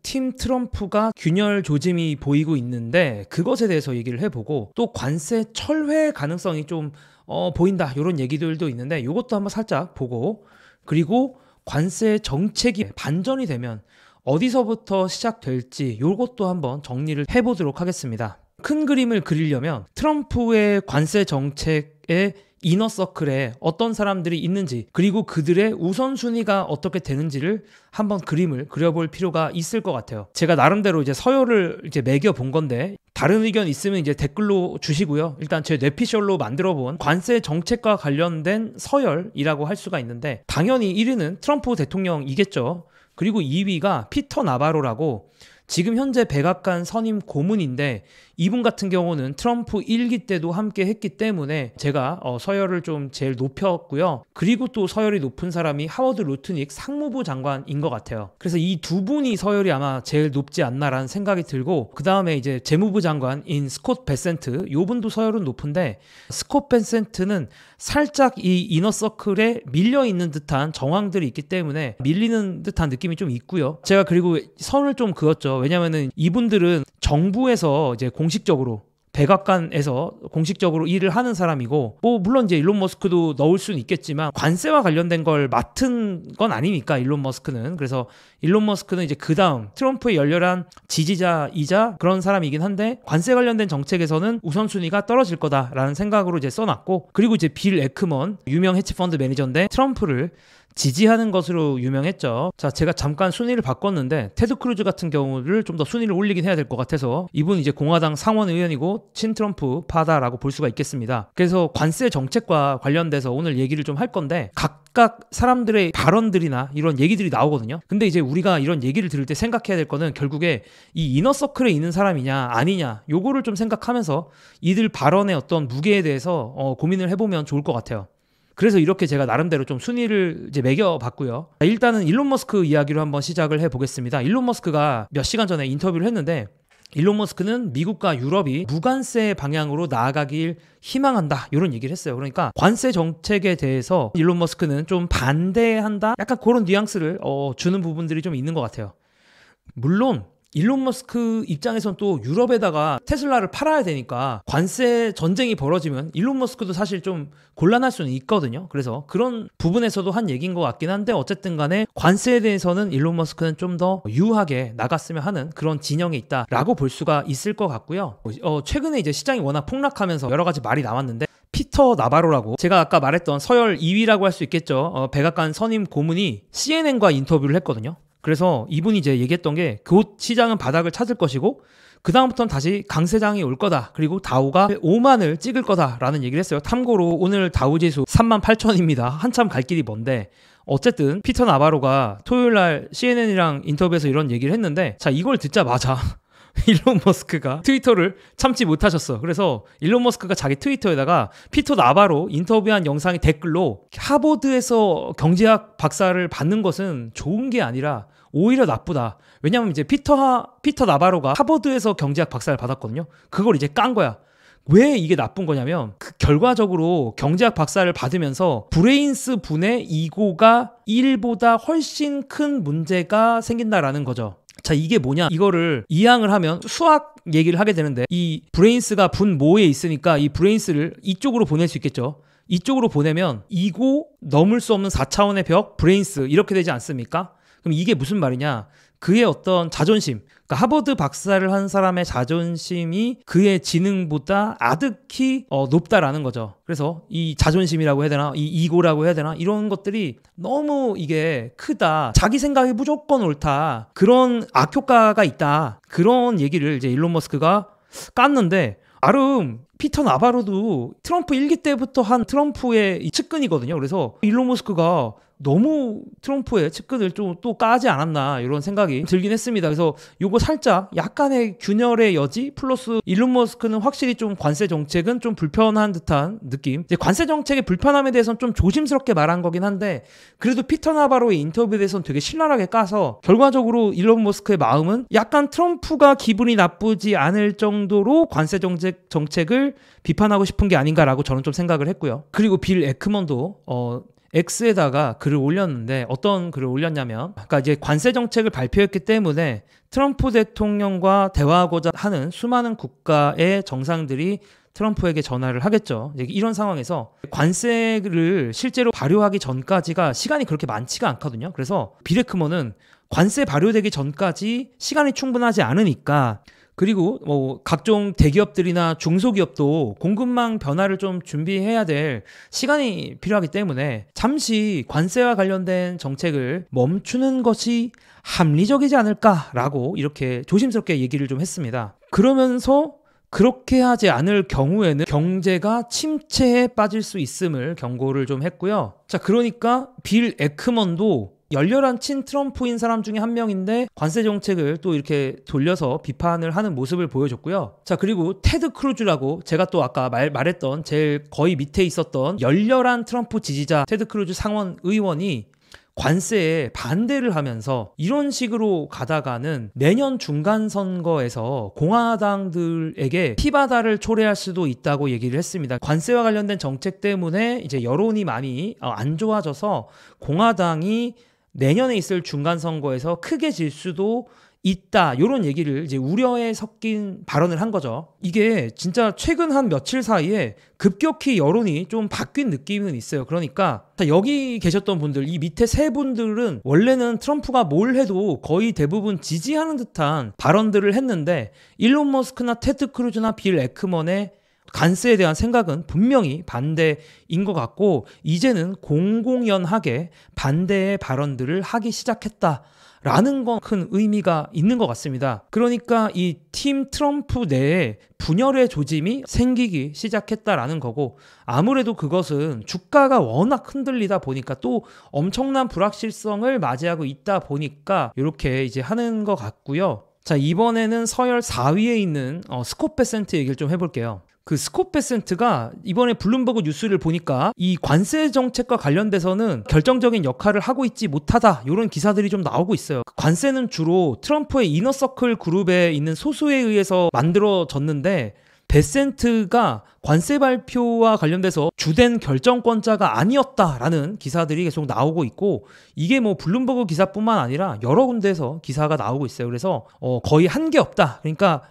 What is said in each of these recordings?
팀 트럼프가 균열 조짐이 보이고 있는데 그것에 대해서 얘기를 해보고 또 관세 철회 가능성이 좀 보인다 이런 얘기들도 있는데 이것도 한번 살짝 보고 그리고 관세 정책이 반전이 되면 어디서부터 시작될지 이것도 한번 정리를 해보도록 하겠습니다. 큰 그림을 그리려면 트럼프의 관세 정책의 이너서클에 어떤 사람들이 있는지 그리고 그들의 우선순위가 어떻게 되는지를 한번 그림을 그려볼 필요가 있을 것 같아요. 제가 나름대로 이제 서열을 이제 매겨본 건데 다른 의견 있으면 이제 댓글로 주시고요. 일단 제 뇌피셜로 만들어본 관세 정책과 관련된 서열이라고 할 수가 있는데 당연히 1위는 트럼프 대통령이겠죠. 그리고 2위가 피터 나바로라고 지금 현재 백악관 선임 고문인데 이분 같은 경우는 트럼프 1기 때도 함께 했기 때문에 제가 서열을 좀 제일 높였고요. 그리고 또 서열이 높은 사람이 하워드 루트닉 상무부 장관인 것 같아요. 그래서 이 두 분이 서열이 아마 제일 높지 않나라는 생각이 들고 그 다음에 이제 재무부 장관인 스콧 베센트 요 분도 서열은 높은데 스콧 베센트는 살짝 이 이너서클에 밀려있는 듯한 정황들이 있기 때문에 밀리는 듯한 느낌이 좀 있고요. 제가 그리고 선을 좀 그었죠. 왜냐면은 이분들은 정부에서 이제 공식적으로 백악관에서 공식적으로 일을 하는 사람이고 뭐 물론 이제 일론 머스크도 넣을 수는 있겠지만 관세와 관련된 걸 맡은 건 아니니까 일론 머스크는. 그래서 일론 머스크는 이제 그 다음 트럼프의 열렬한 지지자이자 그런 사람이긴 한데 관세 관련된 정책에서는 우선순위가 떨어질 거다라는 생각으로 이제 써놨고 그리고 이제 빌 에크먼 유명 헤지펀드 매니저인데 트럼프를 지지하는 것으로 유명했죠. 자, 제가 잠깐 순위를 바꿨는데 테드 크루즈 같은 경우를 좀 더 순위를 올리긴 해야 될 것 같아서 이분 이제 공화당 상원 의원이고 친트럼프 파다라고 볼 수가 있겠습니다. 그래서 관세 정책과 관련돼서 오늘 얘기를 좀 할 건데 각각 사람들의 발언들이나 이런 얘기들이 나오거든요. 근데 이제 우리가 이런 얘기를 들을 때 생각해야 될 거는 결국에 이 이너서클에 있는 사람이냐 아니냐 요거를 좀 생각하면서 이들 발언의 어떤 무게에 대해서 고민을 해보면 좋을 것 같아요. 그래서 이렇게 제가 나름대로 좀 순위를 이제 매겨봤고요. 일단은 일론 머스크 이야기로 한번 시작을 해보겠습니다. 일론 머스크가 몇 시간 전에 인터뷰를 했는데 일론 머스크는 미국과 유럽이 무관세 방향으로 나아가길 희망한다 이런 얘기를 했어요. 그러니까 관세 정책에 대해서 일론 머스크는 좀 반대한다 약간 그런 뉘앙스를 주는 부분들이 좀 있는 것 같아요. 물론 일론 머스크 입장에선 또 유럽에다가 테슬라를 팔아야 되니까 관세 전쟁이 벌어지면 일론 머스크도 사실 좀 곤란할 수는 있거든요. 그래서 그런 부분에서도 한 얘기인 것 같긴 한데 어쨌든 간에 관세에 대해서는 일론 머스크는 좀 더 유하게 나갔으면 하는 그런 진영에 있다라고 볼 수가 있을 것 같고요. 최근에 이제 시장이 워낙 폭락하면서 여러 가지 말이 나왔는데 피터 나바로라고 제가 아까 말했던 서열 2위라고 할 수 있겠죠. 백악관 선임 고문이 CNN과 인터뷰를 했거든요. 그래서 이분이 이제 얘기했던 게 곧 시장은 바닥을 찾을 것이고 그 다음부터는 다시 강세장이 올 거다. 그리고 다우가 5만을 찍을 거다라는 얘기를 했어요. 참고로 오늘 다우지수 38,000입니다. 한참 갈 길이 먼데 어쨌든 피터 나바로가 토요일날 CNN이랑 인터뷰에서 이런 얘기를 했는데 자 이걸 듣자마자 일론 머스크가 트위터를 참지 못하셨어. 그래서 일론 머스크가 자기 트위터에다가 피터 나바로 인터뷰한 영상의 댓글로 하버드에서 경제학 박사를 받는 것은 좋은 게 아니라 오히려 나쁘다. 왜냐면 이제 피터 나바로가 하버드에서 경제학 박사를 받았거든요. 그걸 이제 깐 거야. 왜 이게 나쁜 거냐면 결과적으로 경제학 박사를 받으면서 브레인스 분의 이고가 1보다 훨씬 큰 문제가 생긴다라는 거죠. 자, 이게 뭐냐? 이거를 이항을 하면 수학 얘기를 하게 되는데 이 브레인스가 분 모에 있으니까 이 브레인스를 이쪽으로 보낼 수 있겠죠. 이쪽으로 보내면 이고 넘을 수 없는 4차원의 벽 브레인스 이렇게 되지 않습니까? 그럼 이게 무슨 말이냐? 그의 어떤 자존심, 그러니까 하버드 박사를 한 사람의 자존심이 그의 지능보다 아득히 높다라는 거죠. 그래서 이 자존심이라고 해야 되나, 이 이고라고 해야 되나 이런 것들이 너무 이게 크다, 자기 생각이 무조건 옳다, 그런 악효과가 있다, 그런 얘기를 이제 일론 머스크가 깠는데 나름 피터 나바로도 트럼프 1기 때부터 한 트럼프의 측근이거든요. 그래서 일론 머스크가 너무 트럼프의 측근을 좀 또 까지 않았나 이런 생각이 들긴 했습니다. 그래서 요거 살짝 약간의 균열의 여지 플러스 일론 머스크는 확실히 좀 관세 정책은 좀 불편한 듯한 느낌. 이제 관세 정책의 불편함에 대해서는 좀 조심스럽게 말한 거긴 한데 그래도 피터 나바로의 인터뷰에 대해서는 되게 신랄하게 까서 결과적으로 일론 머스크의 마음은 약간 트럼프가 기분이 나쁘지 않을 정도로 관세 정책을 비판하고 싶은 게 아닌가라고 저는 좀 생각을 했고요. 그리고 빌 에크먼도 X에다가 글을 올렸는데 어떤 글을 올렸냐면 그러니까 이제 관세 정책을 발표했기 때문에 트럼프 대통령과 대화하고자 하는 수많은 국가의 정상들이 트럼프에게 전화를 하겠죠. 이런 상황에서 관세를 실제로 발효하기 전까지가 시간이 그렇게 많지가 않거든요. 그래서 빌 에크먼은 관세 발효되기 전까지 시간이 충분하지 않으니까 그리고 뭐 각종 대기업들이나 중소기업도 공급망 변화를 좀 준비해야 될 시간이 필요하기 때문에 잠시 관세와 관련된 정책을 멈추는 것이 합리적이지 않을까라고 이렇게 조심스럽게 얘기를 좀 했습니다. 그러면서 그렇게 하지 않을 경우에는 경제가 침체에 빠질 수 있음을 경고를 좀 했고요. 자, 그러니까 빌 에크먼도 열렬한 친트럼프인 사람 중에 한 명인데 관세 정책을 또 이렇게 돌려서 비판을 하는 모습을 보여줬고요. 자, 그리고 테드 크루즈라고 제가 또 아까 말했던 제일 거의 밑에 있었던 열렬한 트럼프 지지자 테드 크루즈 상원 의원이 관세에 반대를 하면서 이런 식으로 가다가는 내년 중간선거에서 공화당들에게 피바다를 초래할 수도 있다고 얘기를 했습니다. 관세와 관련된 정책 때문에 이제 여론이 많이 안 좋아져서 공화당이 내년에 있을 중간선거에서 크게 질 수도 있다. 이런 얘기를 이제 우려에 섞인 발언을 한 거죠. 이게 진짜 최근 한 며칠 사이에 급격히 여론이 좀 바뀐 느낌은 있어요. 그러니까 여기 계셨던 분들, 이 밑에 세 분들은 원래는 트럼프가 뭘 해도 거의 대부분 지지하는 듯한 발언들을 했는데 일론 머스크나 테드 크루즈나 빌 에크먼의 관세에 대한 생각은 분명히 반대인 것 같고 이제는 공공연하게 반대의 발언들을 하기 시작했다. 라는 건 큰 의미가 있는 것 같습니다. 그러니까 이 팀 트럼프 내에 분열의 조짐이 생기기 시작했다라는 거고 아무래도 그것은 주가가 워낙 흔들리다 보니까 또 엄청난 불확실성을 맞이하고 있다 보니까 이렇게 이제 하는 것 같고요. 자, 이번에는 서열 4위에 있는 스콧 베센트 얘기를 좀 해볼게요. 그 스콧 베센트가 이번에 블룸버그 뉴스를 보니까 이 관세 정책과 관련돼서는 결정적인 역할을 하고 있지 못하다 이런 기사들이 좀 나오고 있어요. 관세는 주로 트럼프의 이너서클 그룹에 있는 소수에 의해서 만들어졌는데 베센트가 관세 발표와 관련돼서 주된 결정권자가 아니었다라는 기사들이 계속 나오고 있고 이게 뭐 블룸버그 기사뿐만 아니라 여러 군데에서 기사가 나오고 있어요. 그래서 거의 한 게 없다. 그러니까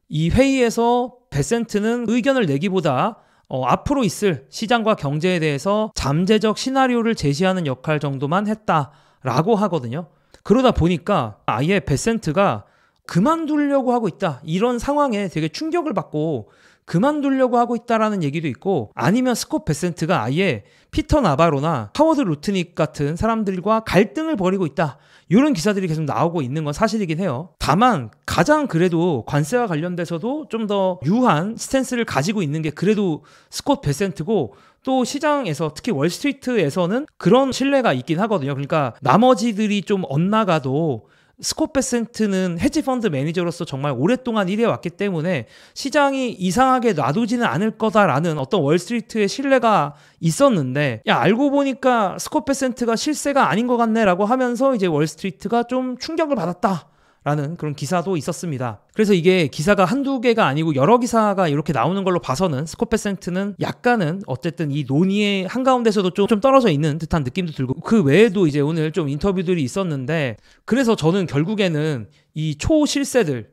이 회의에서 베센트는 의견을 내기보다 앞으로 있을 시장과 경제에 대해서 잠재적 시나리오를 제시하는 역할 정도만 했다라고 하거든요. 그러다 보니까 아예 베센트가 그만두려고 하고 있다. 이런 상황에 되게 충격을 받고 그만두려고 하고 있다라는 얘기도 있고 아니면 스콧 베센트가 아예 피터 나바로나 하워드 루트닉 같은 사람들과 갈등을 벌이고 있다. 이런 기사들이 계속 나오고 있는 건 사실이긴 해요. 다만 가장 그래도 관세와 관련돼서도 좀 더 유한 스탠스를 가지고 있는 게 그래도 스콧 베센트고 또 시장에서 특히 월스트리트에서는 그런 신뢰가 있긴 하거든요. 그러니까 나머지들이 좀 엇나가도 스콧 베센트는 헤지펀드 매니저로서 정말 오랫동안 일해왔기 때문에 시장이 이상하게 놔두지는 않을 거다라는 어떤 월스트리트의 신뢰가 있었는데 야 알고 보니까 스콧 베센트가 실세가 아닌 것 같네 라고 하면서 이제 월스트리트가 좀 충격을 받았다 라는 그런 기사도 있었습니다. 그래서 이게 기사가 한두 개가 아니고 여러 기사가 이렇게 나오는 걸로 봐서는 스콧 베센트는 약간은 어쨌든 이 논의의 한가운데서도 좀 떨어져 있는 듯한 느낌도 들고 그 외에도 이제 오늘 좀 인터뷰들이 있었는데 그래서 저는 결국에는 이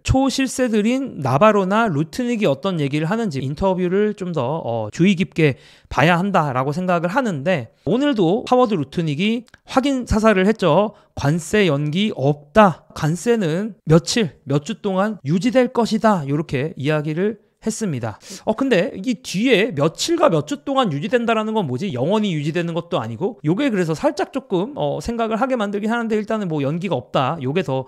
초실세들인 나바로나 루트닉이 어떤 얘기를 하는지 인터뷰를 좀 더 주의 깊게 봐야 한다라고 생각을 하는데 오늘도 하워드 루트닉이 확인 사살을 했죠. 관세 연기 없다. 관세는 몇 주 동안 유지될 것이다. 이렇게 이야기를 했습니다. 근데 이 뒤에 며칠과 몇 주 동안 유지된다라는 건 뭐지? 영원히 유지되는 것도 아니고 요게 그래서 살짝 조금 생각을 하게 만들긴 하는데 일단은 뭐 연기가 없다. 요게 더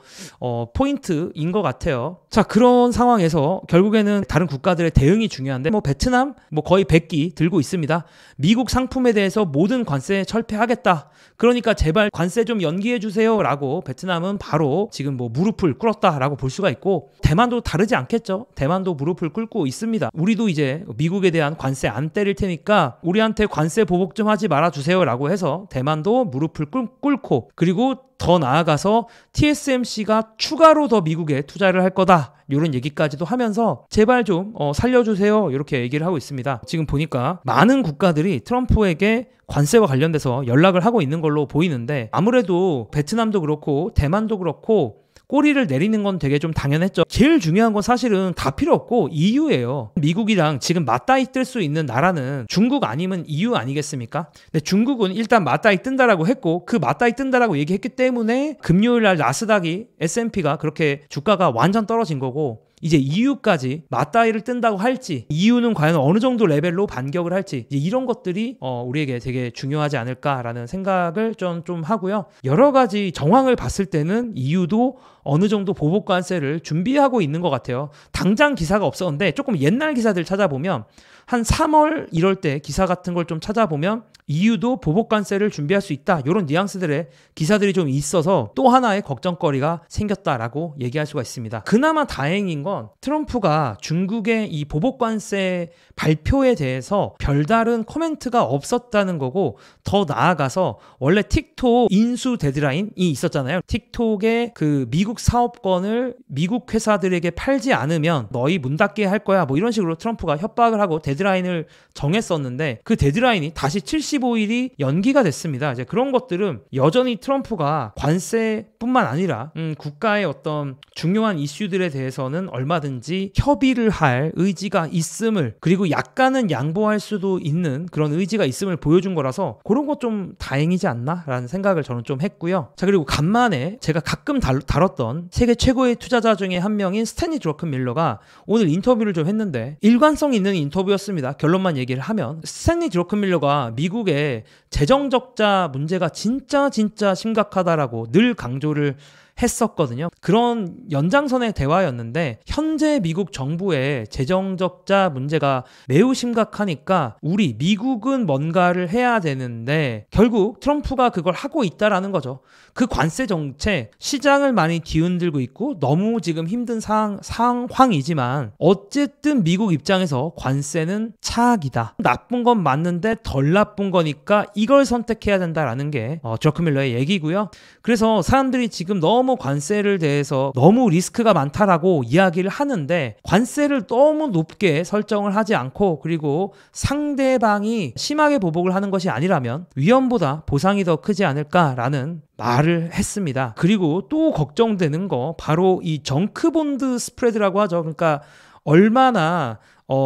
포인트인 것 같아요. 자, 그런 상황에서 결국에는 다른 국가들의 대응이 중요한데 뭐 베트남 뭐 거의 100기 들고 있습니다. 미국 상품에 대해서 모든 관세 철폐하겠다. 그러니까 제발 관세 좀 연기해 주세요 라고 베트남은 바로 지금 뭐 무릎을 꿇었다라고 볼 수가 있고 대만도 다르지 않겠죠. 대만도 무릎을 꿇고 해주고 있습니다. 우리도 이제 미국에 대한 관세 안 때릴 테니까 우리한테 관세 보복 좀 하지 말아주세요 라고 해서 대만도 무릎을 꿇고, 그리고 더 나아가서 TSMC가 추가로 더 미국에 투자를 할 거다 이런 얘기까지도 하면서 제발 좀 살려주세요 이렇게 얘기를 하고 있습니다. 지금 보니까 많은 국가들이 트럼프에게 관세와 관련돼서 연락을 하고 있는 걸로 보이는데, 아무래도 베트남도 그렇고 대만도 그렇고 꼬리를 내리는 건 되게 좀 당연했죠. 제일 중요한 건 사실은 다 필요 없고 EU예요. 미국이랑 지금 맞다이 뜰 수 있는 나라는 중국 아니면 EU 아니겠습니까? 근데 중국은 일단 맞다이 뜬다라고 했고, 그 맞다이 뜬다라고 얘기했기 때문에 금요일 날 나스닥이 S&P가 그렇게 주가가 완전 떨어진 거고, 이제 EU까지 맞다이를 뜬다고 할지, EU는 과연 어느 정도 레벨로 반격을 할지, 이제 이런 것들이 우리에게 되게 중요하지 않을까라는 생각을 좀 하고요. 여러 가지 정황을 봤을 때는 EU도 어느 정도 보복 관세를 준비하고 있는 것 같아요. 당장 기사가 없었는데 조금 옛날 기사들 찾아보면 한 3월 이럴 때 기사 같은 걸 좀 찾아보면 EU도 보복 관세를 준비할 수 있다, 이런 뉘앙스들의 기사들이 좀 있어서 또 하나의 걱정거리가 생겼다라고 얘기할 수가 있습니다. 그나마 다행인 건 트럼프가 중국의 이 보복 관세 발표에 대해서 별다른 코멘트가 없었다는 거고, 더 나아가서 원래 틱톡 인수 데드라인이 있었잖아요. 틱톡의 그 미국 사업권을 미국 회사들에게 팔지 않으면 너희 문 닫게 할 거야, 뭐 이런 식으로 트럼프가 협박을 하고 데드라인을 정했었는데, 그 데드라인이 다시 75일이 연기가 됐습니다. 이제 그런 것들은 여전히 트럼프가 관세뿐만 아니라 국가의 어떤 중요한 이슈들에 대해서는 얼마든지 협의를 할 의지가 있음을, 그리고 약간은 양보할 수도 있는 그런 의지가 있음을 보여준 거라서 그런 거 좀 다행이지 않나 라는 생각을 저는 좀 했고요. 자, 그리고 간만에 제가 가끔 다뤘던 세계 최고의 투자자 중에 한 명인 스탠리 드러큰밀러가 오늘 인터뷰를 좀 했는데, 일관성 있는 인터뷰였습니다. 결론만 얘기를 하면 스탠리 드러큰밀러가 미국의 재정 적자 문제가 진짜 심각하다라고 늘 강조를 했었거든요. 그런 연장선의 대화였는데, 현재 미국 정부의 재정적자 문제가 매우 심각하니까 우리 미국은 뭔가를 해야 되는데 결국 트럼프가 그걸 하고 있다라는 거죠. 그 관세 정책 시장을 많이 뒤흔들고 있고 너무 지금 힘든 상황이지만 어쨌든 미국 입장에서 관세는 차악이다. 나쁜 건 맞는데 덜 나쁜 거니까 이걸 선택해야 된다라는 게 드러큰밀러의 얘기고요. 그래서 사람들이 지금 너무 관세를 대해서 너무 리스크가 많다라고 이야기를 하는데, 관세를 너무 높게 설정을 하지 않고, 그리고 상대방이 심하게 보복을 하는 것이 아니라면 위험보다 보상이 더 크지 않을까라는 말을 했습니다. 그리고 또 걱정되는 거 바로 이 정크본드 스프레드라고 하죠. 그러니까 얼마나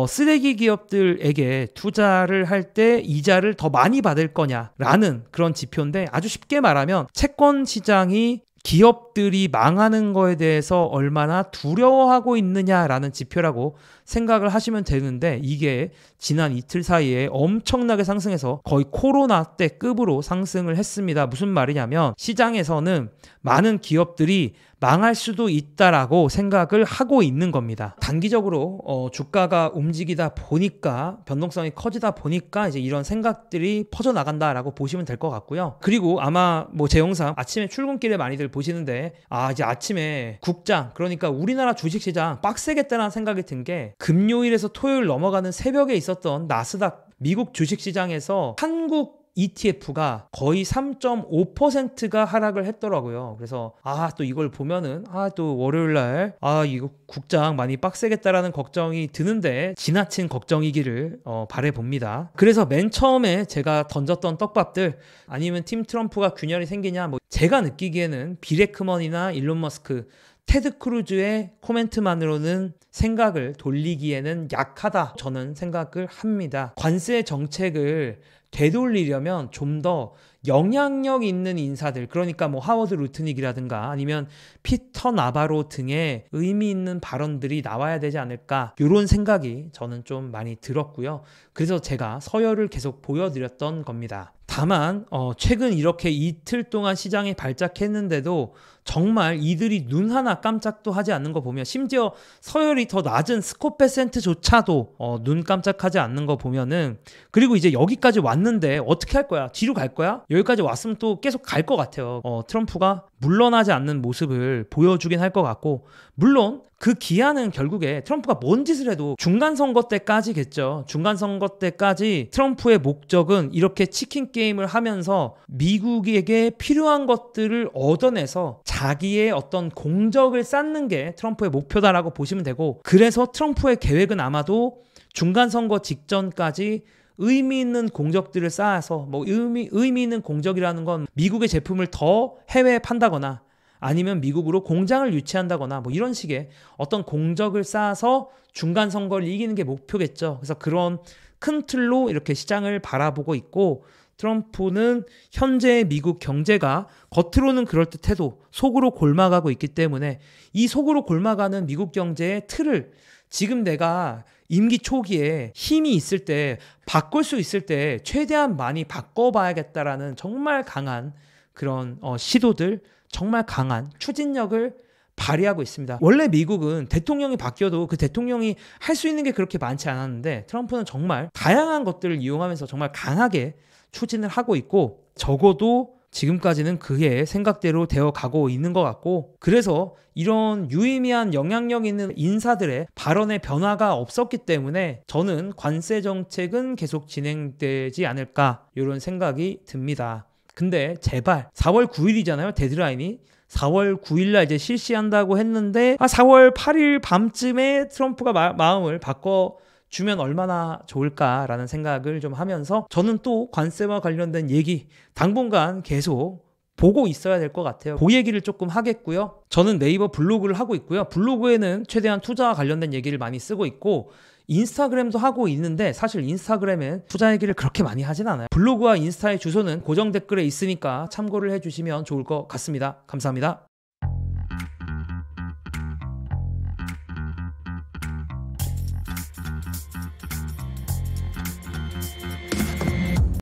쓰레기 기업들에게 투자를 할 때 이자를 더 많이 받을 거냐라는 그런 지표인데, 아주 쉽게 말하면 채권 시장이 기업들이 망하는 거에 대해서 얼마나 두려워하고 있느냐라는 지표라고 생각을 하시면 되는데, 이게 지난 이틀 사이에 엄청나게 상승해서 거의 코로나 때 급으로 상승을 했습니다. 무슨 말이냐면 시장에서는 많은 기업들이 망할 수도 있다라고 생각을 하고 있는 겁니다. 단기적으로 주가가 움직이다 보니까, 변동성이 커지다 보니까 이제 이런 생각들이 퍼져나간다라고 보시면 될 것 같고요. 그리고 아마 뭐 제 영상 아침에 출근길에 많이들 보시는데, 이제 아침에 국장, 그러니까 우리나라 주식시장 빡세겠다라는 생각이 든 게, 금요일에서 토요일 넘어가는 새벽에 있었던 나스닥 미국 주식시장에서 한국 ETF가 거의 3.5%가 하락을 했더라고요. 그래서 또 이걸 보면은 또 월요일날 이거 국장 많이 빡세겠다라는 걱정이 드는데, 지나친 걱정이기를 바라봅니다. 그래서 맨 처음에 제가 던졌던 떡밥들, 아니면 팀 트럼프가 균열이 생기냐, 뭐 제가 느끼기에는 빌 에크먼이나 일론 머스크, 테드 크루즈의 코멘트만으로는 생각을 돌리기에는 약하다, 저는 생각을 합니다. 관세 정책을 되돌리려면 좀 더 영향력 있는 인사들, 그러니까 뭐 하워드 루트닉이라든가 아니면 피터 나바로 등의 의미 있는 발언들이 나와야 되지 않을까, 이런 생각이 저는 좀 많이 들었고요. 그래서 제가 서열을 계속 보여드렸던 겁니다. 다만 최근 이렇게 이틀 동안 시장에 발작했는데도 정말 이들이 눈 하나 깜짝도 하지 않는 거 보면, 심지어 서열이 더 낮은 스콧%조차도 눈 깜짝하지 않는 거 보면은, 그리고 이제 여기까지 왔는데 어떻게 할 거야? 뒤로 갈 거야? 여기까지 왔으면 또 계속 갈 것 같아요. 트럼프가 물러나지 않는 모습을 보여주긴 할 것 같고, 물론 그 기한은 결국에 트럼프가 뭔 짓을 해도 중간선거 때까지겠죠. 중간선거 때까지 트럼프의 목적은 이렇게 치킨 게임을 하면서 미국에게 필요한 것들을 얻어내서 자기의 어떤 공적을 쌓는 게 트럼프의 목표다라고 보시면 되고, 그래서 트럼프의 계획은 아마도 중간선거 직전까지 의미 있는 공적들을 쌓아서, 뭐 의미 있는 공적이라는 건 미국의 제품을 더 해외에 판다거나 아니면 미국으로 공장을 유치한다거나 뭐 이런 식의 어떤 공적을 쌓아서 중간 선거를 이기는 게 목표겠죠. 그래서 그런 큰 틀로 이렇게 시장을 바라보고 있고, 트럼프는 현재의 미국 경제가 겉으로는 그럴듯해도 속으로 골마가고 있기 때문에 이 속으로 골마가는 미국 경제의 틀을 지금 내가 임기 초기에 힘이 있을 때, 바꿀 수 있을 때 최대한 많이 바꿔봐야겠다라는 정말 강한 그런 시도들, 정말 강한 추진력을 발휘하고 있습니다. 원래 미국은 대통령이 바뀌어도 그 대통령이 할 수 있는 게 그렇게 많지 않았는데, 트럼프는 정말 다양한 것들을 이용하면서 정말 강하게 추진을 하고 있고, 적어도 지금까지는 그게 생각대로 되어 가고 있는 것 같고, 그래서 이런 유의미한 영향력 있는 인사들의 발언의 변화가 없었기 때문에 저는 관세 정책은 계속 진행되지 않을까 이런 생각이 듭니다. 근데 제발 4월 9일이잖아요. 데드라인이 4월 9일날 이제 실시한다고 했는데 4월 8일 밤쯤에 트럼프가 마음을 바꿔주면 얼마나 좋을까라는 생각을 좀 하면서, 저는 또 관세와 관련된 얘기 당분간 계속 보고 있어야 될 것 같아요. 그 얘기를 조금 하겠고요. 저는 네이버 블로그를 하고 있고요. 블로그에는 최대한 투자와 관련된 얘기를 많이 쓰고 있고, 인스타그램도 하고 있는데 사실 인스타그램엔 투자 얘기를 그렇게 많이 하진 않아요. 블로그와 인스타의 주소는 고정 댓글에 있으니까 참고를 해주시면 좋을 것 같습니다. 감사합니다.